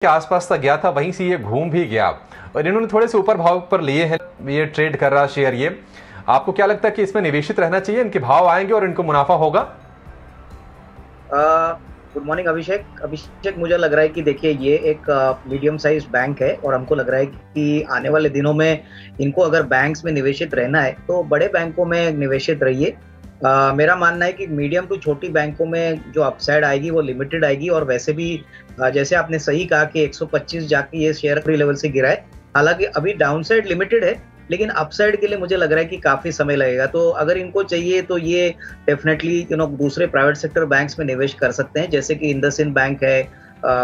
के आसपास तक गया था, वहीं से ये घूम भी गया और इन्होंने थोड़े से ऊपर भाव पर लिए हैं। ये ट्रेड कर रहा शेयर, ये आपको क्या लगता है कि इसमें निवेशित रहना चाहिए, इनके भाव आएंगे और इनको मुनाफा होगा? गुड मॉर्निंग अभिषेक, मुझे लग रहा है कि देखिए ये एक मीडियम साइज बैंक है और हमको लग रहा है कि आने वाले दिनों में इनको अगर बैंक्स में निवेशित रहना है तो बड़े बैंकों में निवेशित रहिए। मेरा मानना है कि मीडियम टू छोटी बैंकों में जो अपसाइड आएगी वो लिमिटेड आएगी और वैसे भी जैसे आपने सही कहा कि 125 जाके ये शेयर फ्री लेवल से गिरा है। हालांकि अभी डाउनसाइड लिमिटेड है लेकिन अपसाइड के लिए मुझे लग रहा है कि काफी समय लगेगा। तो अगर इनको चाहिए तो ये डेफिनेटली दूसरे प्राइवेट सेक्टर बैंक्स में निवेश कर सकते हैं, जैसे कि इंडसइंड बैंक है।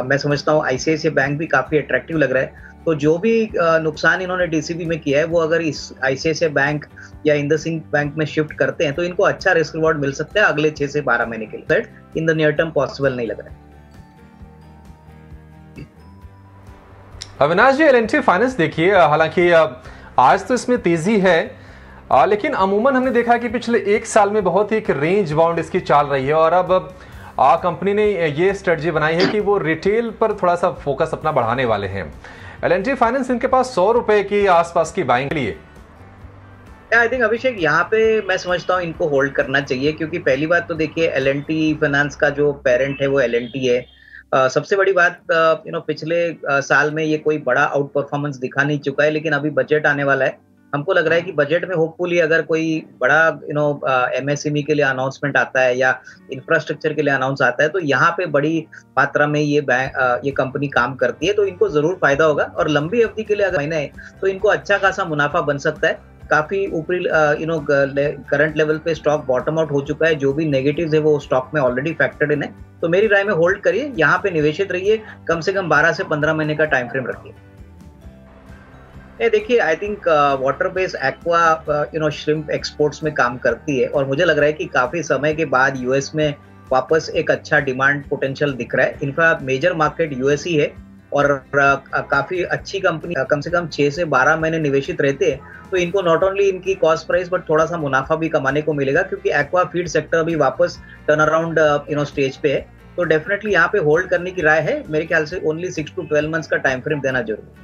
मैं समझता हूँ आईसीआईसीआई बैंक भी काफी अट्रैक्टिव लग रहा है। तो जो भी नुकसान इन्होंने डीसीबी में किया है वो अगर इस आईसीआईसीआई बैंक या इंडसइंड बैंक में शिफ्ट करते हैं तो इनको अच्छा रिस्क रिवॉर्ड मिल सकता है अगले 6 से 12 महीने के लिए। In the near term possible नहीं लग रहा है। अविनाश जी, एल&टी फाइनेंस देखिए, हालांकि आज तो इसमें तेजी है, लेकिन अमूमन हमने देखा कि पिछले 1 साल में बहुत ही एक रेंज बाउंड इसकी चाल रही है और अब कंपनी ने ये स्ट्रेटजी बनाई है कि वो रिटेल पर थोड़ा सा फोकस अपना बढ़ाने वाले हैं। एल&टी फाइनेंस इनके पास 100 रुपए के आसपास की बाइंग के लिए। आई थिंक अभिषेक यहाँ पे मैं समझता हूँ इनको होल्ड करना चाहिए, क्योंकि पहली बात तो देखिए एल&टी फाइनेंस का जो पेरेंट है वो एल&टी है। सबसे बड़ी बात पिछले साल में ये कोई बड़ा आउट परफॉर्मेंस दिखा नहीं चुका है, लेकिन अभी बजट आने वाला है। हमको लग रहा है कि बजट में होपफुली अगर कोई बड़ा एमएसएमई के लिए अनाउंसमेंट आता है या इंफ्रास्ट्रक्चर के लिए अनाउंस आता है तो यहाँ पे बड़ी मात्रा में ये कंपनी काम करती है, तो इनको जरूर फायदा होगा। और लंबी अवधि के लिए अगर महीना है तो इनको अच्छा खासा मुनाफा बन सकता है। काफी ऊपरी करंट लेवल पे स्टॉक बॉटम आउट हो चुका है, जो भी नेगेटिव्स है वो स्टॉक में ऑलरेडी फैक्टर्ड इन है। तो मेरी राय में होल्ड करिए, यहाँ पे निवेशित रहिए, कम से कम 12 से 15 महीने का टाइम फ्रेम रखिए। देखिए I think water based aqua shrimp exports में काम करती है और मुझे लग रहा है कि काफी समय के बाद यूएस में वापस एक अच्छा डिमांड पोटेंशियल दिख रहा है। इनफैक्ट मेजर मार्केट यूएस ही है और काफी अच्छी कंपनी, कम से कम 6 से 12 महीने निवेशित रहते हैं तो इनको नॉट ओनली इनकी कॉस्ट प्राइस बट थोड़ा सा मुनाफा भी कमाने को मिलेगा, क्योंकि एक्वा फीड सेक्टर भी वापस टर्न अराउंड स्टेज पे है। तो डेफिनेटली यहाँ पे होल्ड करने की राय है। मेरे ख्याल से ओनली 6 to 12 मंथ्स का टाइम फ्रेम देना जरूरी है।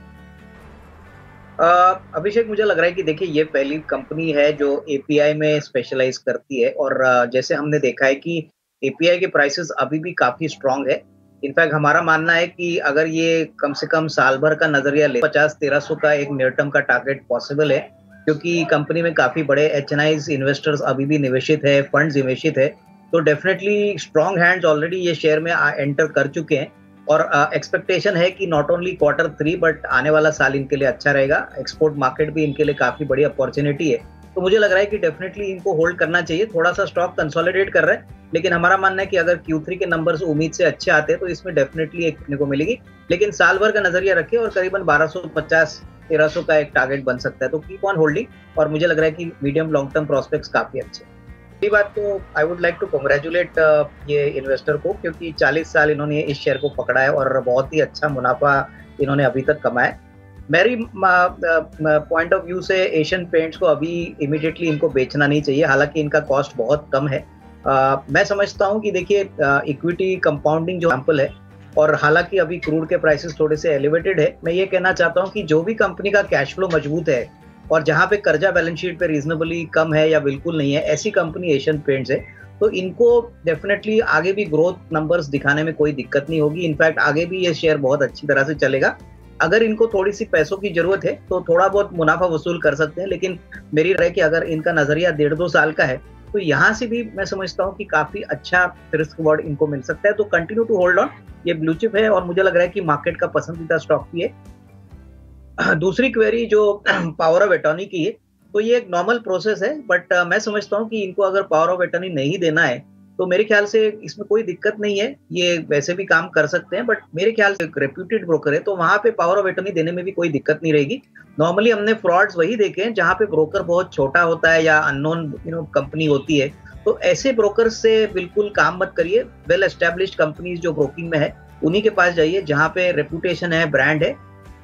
अभिषेक, मुझे लग रहा है कि देखिए ये पहली कंपनी है जो एपीआई में स्पेशलाइज करती है और जैसे हमने देखा है कि एपीआई के प्राइसेस अभी भी काफी स्ट्रांग है। इनफैक्ट हमारा मानना है कि अगर ये कम से कम साल भर का नजरिया ले 50-1300 का एक नियर टर्म का टारगेट पॉसिबल है, क्योंकि कंपनी में काफी बड़े एचएनआईज इन्वेस्टर्स अभी भी निवेशित है, फंड्स निवेशित है। तो डेफिनेटली स्ट्रांग हैंड्स ऑलरेडी ये शेयर में एंटर कर चुके हैं और एक्सपेक्टेशन है कि नॉट ओनली Q3 बट आने वाला साल इनके लिए अच्छा रहेगा। एक्सपोर्ट मार्केट भी इनके लिए काफी बड़ी अपॉर्चुनिटी है। तो मुझे लग रहा है कि डेफिनेटली इनको होल्ड करना चाहिए। थोड़ा सा स्टॉक कंसोलिडेट कर रहा है, लेकिन हमारा मानना है कि अगर Q3 के नंबर्स उम्मीद से अच्छे आते हैं तो इसमें डेफिनेटली एक देखने को मिलेगी, लेकिन साल भर का नजरिया रखिए और करीबन 1250-1300 का एक टारगेट बन सकता है। तो कीप ऑन होल्डिंग और मुझे लग रहा है कि मीडियम लॉन्ग टर्म प्रोस्पेक्ट्स काफी अच्छे हैं। ये बात तो I would like to congratulate ये इन्वेस्टर को, क्योंकि 40 साल इन्होंने इस शेयर को पकड़ा है और बहुत ही अच्छा मुनाफा इन्होंने अभी तक कमाया। मेरी पॉइंट ऑफ व्यू से एशियन पेंट्स को अभी इमीडिएटली इनको बेचना नहीं चाहिए, हालांकि इनका कॉस्ट बहुत कम है। मैं समझता हूं कि देखिए इक्विटी कंपाउंडिंग जो एग्जांपल है और हालांकि अभी क्रूड के प्राइसेस थोड़े से एलिवेटेड है, मैं ये कहना चाहता हूं कि जो भी कंपनी का कैश फ्लो मजबूत है और जहां पे कर्जा बैलेंस शीट पे रीजनेबली कम है या बिल्कुल नहीं है, ऐसी कंपनी एशियन पेंट्स है। तो इनको डेफिनेटली आगे भी ग्रोथ नंबर्स दिखाने में कोई दिक्कत नहीं होगी। इनफैक्ट आगे भी ये शेयर बहुत अच्छी तरह से चलेगा। अगर इनको थोड़ी सी पैसों की जरूरत है तो थोड़ा बहुत मुनाफा वसूल कर सकते हैं, लेकिन मेरी राय कि अगर इनका नजरिया 1.5-2 साल का है तो यहाँ से भी मैं समझता हूँ कि काफी अच्छा रिस्क रिवॉर्ड इनको मिल सकता है। तो कंटिन्यू टू होल्ड ऑन, ये ब्लू चिप है और मुझे लग रहा है कि मार्केट का पसंदीदा स्टॉक भी है। दूसरी क्वेरी जो पावर ऑफ अटॉर्नी की है, तो ये एक नॉर्मल प्रोसेस है, बट मैं समझता हूँ कि इनको अगर पावर ऑफ अटॉर्नी नहीं देना है तो मेरे ख्याल से इसमें कोई दिक्कत नहीं है। ये वैसे भी काम कर सकते हैं, बट मेरे ख्याल से एक रेप्यूटेड ब्रोकर है तो वहां पे पावर ऑफ अटॉर्नी देने में भी कोई दिक्कत नहीं रहेगी। नॉर्मली हमने फ्रॉड्स वही देखे हैं जहां पे ब्रोकर बहुत छोटा होता है या अननोन कंपनी होती है, तो ऐसे ब्रोकर से बिल्कुल काम मत करिए। वेल एस्टेब्लिश्ड कंपनीज जो ब्रोकिंग में है उन्हीं के पास जाइए, जहां पे रेपुटेशन है, ब्रांड है,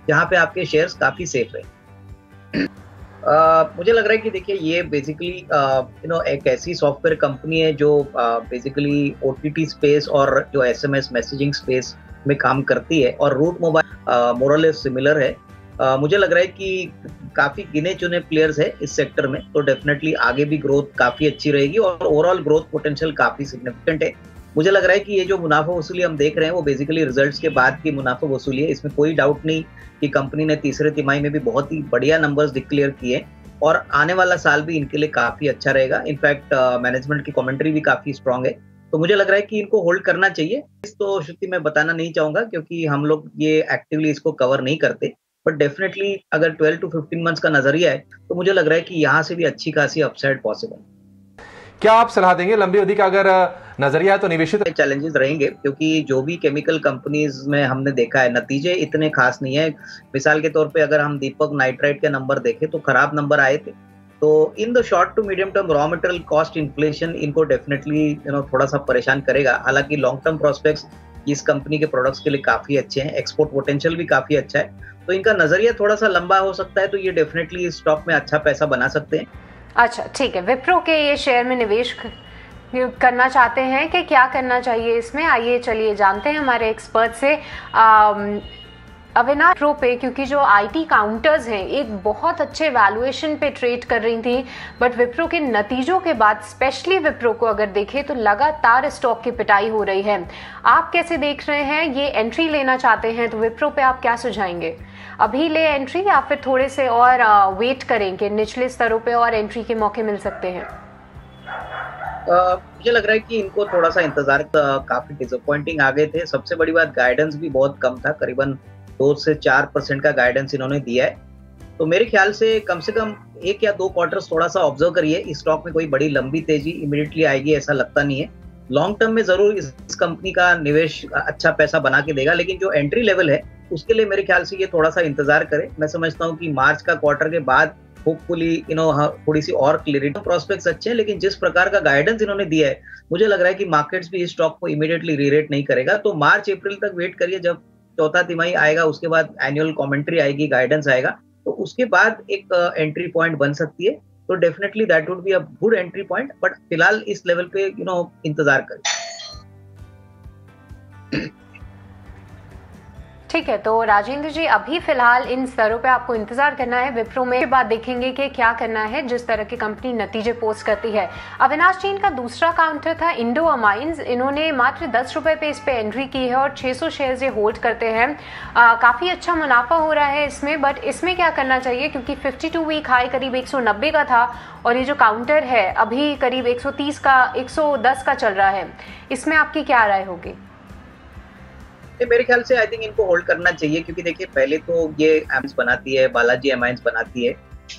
जहां पे आपके शेयर्स काफी सेफ है। मुझे लग रहा है कि देखिए ये बेसिकली एक ऐसी सॉफ्टवेयर कंपनी है जो बेसिकली ओटीटी स्पेस और जो एसएमएस मैसेजिंग स्पेस में काम करती है और रूट मोबाइल मोरलेस सिमिलर है। मुझे लग रहा है कि काफी गिने चुने प्लेयर्स है इस सेक्टर में, तो डेफिनेटली आगे भी ग्रोथ काफी अच्छी रहेगी और ओवरऑल ग्रोथ पोटेंशियल काफी सिग्निफिकेंट है। मुझे लग रहा है कि ये जो मुनाफा वसूली हम देख रहे हैं वो बेसिकली रिजल्ट्स के बाद की मुनाफा वसूली है। इसमें कोई डाउट नहीं कि कंपनी ने तीसरे तिमाही में भी बहुत ही बढ़िया नंबर्स डिक्लेयर किए और आने वाला साल भी इनके लिए काफी अच्छा रहेगा। इनफैक्ट मैनेजमेंट की कमेंट्री भी काफी स्ट्रांग है, तो मुझे लग रहा है कि इनको होल्ड करना चाहिए। तो श्रुति मैं बताना नहीं चाहूंगा क्योंकि हम लोग ये एक्टिवली इसको कवर नहीं करते, बट डेफिनेटली अगर 12 to 15 मंथ्स का नजरिया है तो मुझे लग रहा है कि यहाँ से भी अच्छी खासी अपसाइड पॉसिबल। क्या आप सलाह देंगे लंबी अवधि का अगर नजरिया है तो निवेशित चैलेंजेस रहेंगे क्योंकि जो भी केमिकल कंपनीज में हमने देखा है नतीजे इतने खास नहीं है। मिसाल के तौर पे अगर हम दीपक नाइट्राइट के नंबर देखें तो खराब नंबर आए थे। तो in the short to medium term raw material cost inflation इनको डेफिनेटली थोड़ा सा परेशान करेगा। हालांकि लॉन्ग टर्म प्रोस्पेक्ट्स इस कंपनी के प्रोडक्ट्स के लिए काफी अच्छे हैं, एक्सपोर्ट पोटेंशियल भी काफी अच्छा है, तो इनका नजरिया थोड़ा सा लंबा हो सकता है, तो ये डेफिनेटली इस स्टॉक में अच्छा पैसा बना सकते हैं। अच्छा ठीक है, विप्रो के ये शेयर में निवेश करना चाहते हैं कि क्या करना चाहिए इसमें, आइए चलिए जानते हैं हमारे एक्सपर्ट से। अविनाश, विप्रो पे क्योंकि जो आईटी काउंटर्स हैं एक बहुत अच्छे वैल्यूएशन पे ट्रेड कर रही थी, बट विप्रो के नतीजों के बाद स्पेशली विप्रो को अगर देखें तो लगातार स्टॉक की पिटाई हो रही है। आप कैसे देख रहे हैं, ये एंट्री लेना चाहते हैं तो विप्रो पे आप क्या सुझाएंगे? अभी ले एंट्री या फिर थोड़े से और वेट करें कि निचले स्तरों पे और एंट्री के मौके मिल सकते हैं? मुझे लग रहा है कि इनको थोड़ा सा इंतजार, काफी डिसअपॉइंटिंग आ गए थे। सबसे बड़ी बात गाइडेंस भी बहुत कम था, करीबन 2 से 4% का गाइडेंस इन्होंने दिया है। तो मेरे ख्याल से कम 1 या 2 क्वार्टर्स थोड़ा सा ऑब्जर्व करिए। इस स्टॉक में कोई बड़ी लंबी तेजी इमीडिएटली आएगी ऐसा लगता नहीं है। लॉन्ग टर्म में जरूर इस कंपनी का निवेश अच्छा पैसा बना के देगा, लेकिन जो एंट्री लेवल है उसके लिए मेरे ख्याल से ये थोड़ा सा इंतजार करे। मैं समझता हूँ कि मार्च का क्वार्टर के बाद होपफुली थोड़ी सी और क्लियरिटी, प्रोस्पेक्ट्स अच्छे हैं, लेकिन जिस प्रकार का गाइडेंस इन्होंने दिया है मुझे लग रहा है कि मार्केट्स भी इस स्टॉक को इमीडिएटली रीरेट नहीं करेगा। तो मार्च अप्रैल तक वेट करिए, जब चौथा तिमाही आएगा उसके बाद एनुअल कमेंट्री आएगी, गाइडेंस आएगा, तो उसके बाद एक एंट्री पॉइंट बन सकती है। तो definitely that would be a good entry point, but फिलहाल इस लेवल पे इंतजार करें। ठीक है, तो राजेंद्र जी अभी फिलहाल इन स्तरों पे आपको इंतजार करना है। विप्रो में के बाद देखेंगे कि क्या करना है जिस तरह की कंपनी नतीजे पोस्ट करती है। अविनाश जी, इनका दूसरा काउंटर था इंडो अमाइंस, इन्होंने मात्र 10 रुपए पे इस पे एंट्री की है और 600 शेयर्स ये होल्ड करते हैं। काफ़ी अच्छा मुनाफा हो रहा है इसमें, बट इसमें क्या करना चाहिए क्योंकि 52 वीक हाई करीब 190 का था और ये जो काउंटर है अभी करीब 110 का चल रहा है। इसमें आपकी क्या राय होगी? मेरे ख्याल से आई थिंक इनको होल्ड करना चाहिए, क्योंकि देखिए पहले तो ये एमाइंस बनाती है, बालाजी एमाइंस बनाती है।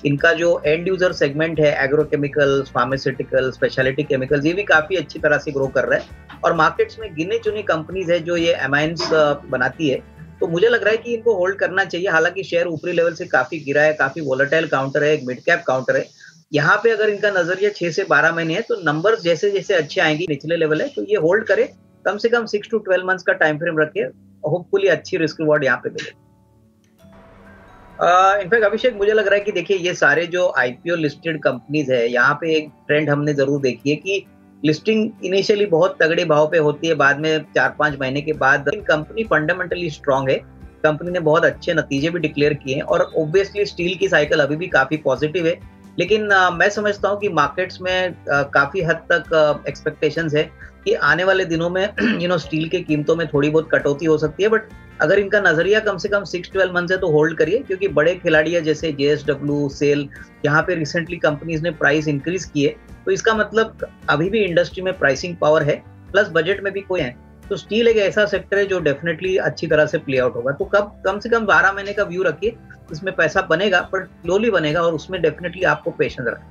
इनका जो एंड यूजर सेगमेंट है, एग्रोकेमिकल्स, फार्मास्यूटिकल, स्पेशलिटी केमिकल्स, ये भी काफी अच्छी तरह से ग्रो कर रहा है और मार्केट्स में गिने चुनी कंपनीज है जो ये एमाइंस बनाती है। तो मुझे लग रहा है कि इनको होल्ड करना चाहिए। हालांकि शेयर ऊपरी लेवल से काफी गिरा है, काफी वोलेटाइल काउंटर है, एक मिड कैप काउंटर है। यहाँ पे अगर इनका नजरिया 6 से 12 महीने है तो नंबर जैसे जैसे अच्छे आएंगे, निचले लेवल है तो ये होल्ड करे, कम से कम 6 to 12 मंथ्स का टाइम फ्रेम रखे, होपफुली अच्छी रिस्क रिवॉर्ड यहाँ पे मिले। इनफैक्ट अभिषेक, मुझे लग रहा है कि देखिए ये सारे जो आईपीओ लिस्टेड कंपनीज है, यहाँ पे एक ट्रेंड हमने जरूर देखी है कि लिस्टिंग इनिशियली बहुत तगड़े भाव पे होती है, बाद में 4-5 महीने के बाद कंपनी फंडामेंटली स्ट्रांग है, कंपनी ने बहुत अच्छे नतीजे भी डिक्लेयर किए हैं और ऑब्वियसली स्टील की साइकिल अभी भी काफी पॉजिटिव है। लेकिन मैं समझता हूँ कि मार्केट्स में काफी हद तक एक्सपेक्टेशंस है कि आने वाले दिनों में स्टील के कीमतों में थोड़ी बहुत कटौती हो सकती है, बट अगर इनका नजरिया कम से कम 6-12 मंथ है तो होल्ड करिए, क्योंकि बड़े खिलाड़ी है जैसे जेएसडब्ल्यू, सेल, यहाँ पे रिसेंटली कंपनीज ने प्राइस इंक्रीज किए, तो इसका मतलब अभी भी इंडस्ट्री में प्राइसिंग पावर है, प्लस बजट में भी कोई है। तो स्टील एक ऐसा सेक्टर है जो डेफिनेटली अच्छी तरह से प्ले आउट होगा। तो कम से कम 12 महीने का व्यू रखिए, इसमें पैसा बनेगा पर स्लोली बनेगा और उसमें डेफिनेटली आपको पेशेंस रखना है।